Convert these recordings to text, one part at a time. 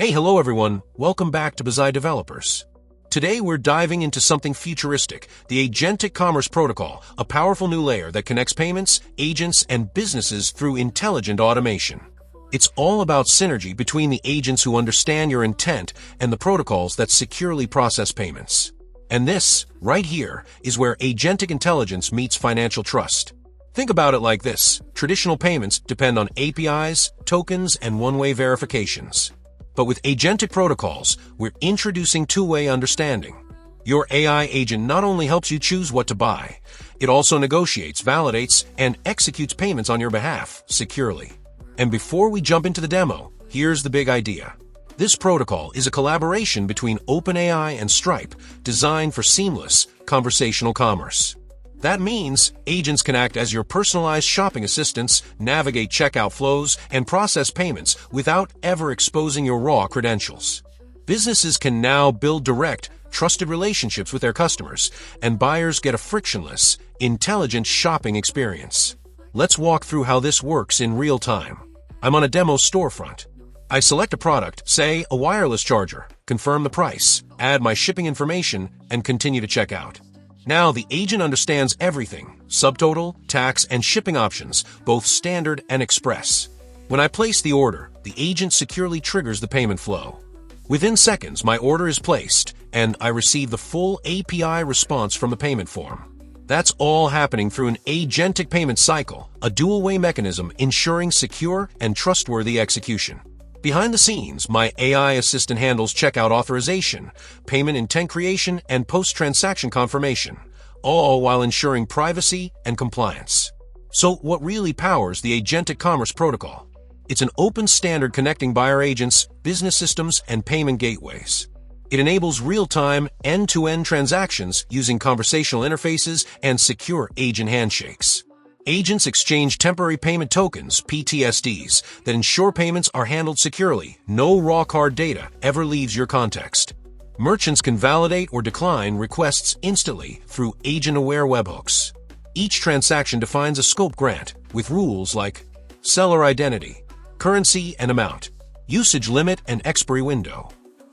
Hey, hello everyone. Welcome back to Bazai Developers. Today we're diving into something futuristic, the Agentic Commerce Protocol, a powerful new layer that connects payments, agents, and businesses through intelligent automation. It's all about synergy between the agents who understand your intent and the protocols that securely process payments. And this, right here, is where agentic intelligence meets financial trust. Think about it like this. Traditional payments depend on APIs, tokens, and one-way verifications. But with agentic protocols, we're introducing two-way understanding. Your AI agent not only helps you choose what to buy, it also negotiates, validates, and executes payments on your behalf securely. And before we jump into the demo, here's the big idea. This protocol is a collaboration between OpenAI and Stripe, designed for seamless conversational commerce. That means agents can act as your personalized shopping assistants, navigate checkout flows, and process payments without ever exposing your raw credentials. Businesses can now build direct, trusted relationships with their customers, and buyers get a frictionless, intelligent shopping experience. Let's walk through how this works in real time. I'm on a demo storefront. I select a product, say a wireless charger, confirm the price, add my shipping information, and continue to check out. Now the agent understands everything: subtotal, tax, and shipping options, both standard and express. When I place the order, the agent securely triggers the payment flow. Within seconds, my order is placed, and I receive the full API response from the payment form. That's all happening through an agentic payment cycle, a dual-way mechanism ensuring secure and trustworthy execution. Behind the scenes, my AI assistant handles checkout authorization, payment intent creation, and post-transaction confirmation, all while ensuring privacy and compliance. So what really powers the Agentic Commerce Protocol? It's an open standard connecting buyer agents, business systems, and payment gateways. It enables real-time, end-to-end transactions using conversational interfaces and secure agent handshakes. Agents exchange temporary payment tokens, PTSDs, that ensure payments are handled securely. No raw card data ever leaves your context. Merchants can validate or decline requests instantly through agent-aware webhooks. Each transaction defines a scope grant with rules like seller identity, currency and amount, usage limit and expiry window.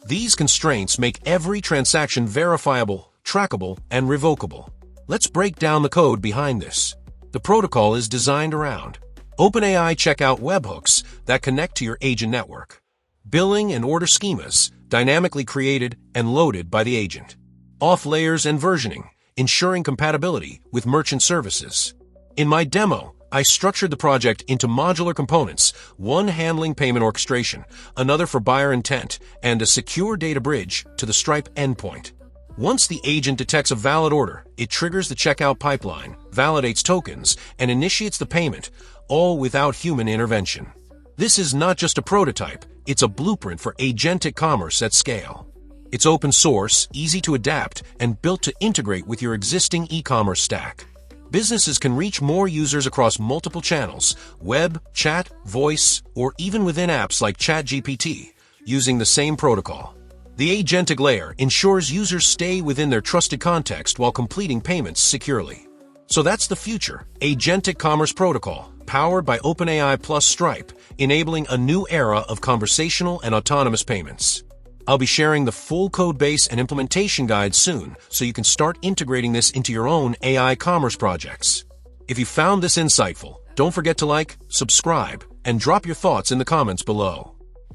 These constraints make every transaction verifiable, trackable, and revocable. Let's break down the code behind this. The protocol is designed around OpenAI checkout webhooks that connect to your agent network, billing and order schemas dynamically created and loaded by the agent, auth layers and versioning, ensuring compatibility with merchant services. In my demo, I structured the project into modular components, one handling payment orchestration, another for buyer intent, and a secure data bridge to the Stripe endpoint. Once the agent detects a valid order, it triggers the checkout pipeline, validates tokens, and initiates the payment, all without human intervention. This is not just a prototype, it's a blueprint for agentic commerce at scale. It's open source, easy to adapt, and built to integrate with your existing e-commerce stack. Businesses can reach more users across multiple channels, web, chat, voice, or even within apps like ChatGPT, using the same protocol. The agentic layer ensures users stay within their trusted context while completing payments securely. So that's the future, Agentic Commerce Protocol, powered by OpenAI plus Stripe, enabling a new era of conversational and autonomous payments. I'll be sharing the full code base and implementation guide soon, so you can start integrating this into your own AI commerce projects. If you found this insightful, don't forget to like, subscribe, and drop your thoughts in the comments below.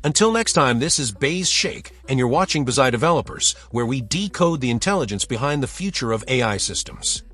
Until next time, this is Bazai, and you're watching Bazai Developers, where we decode the intelligence behind the future of AI systems.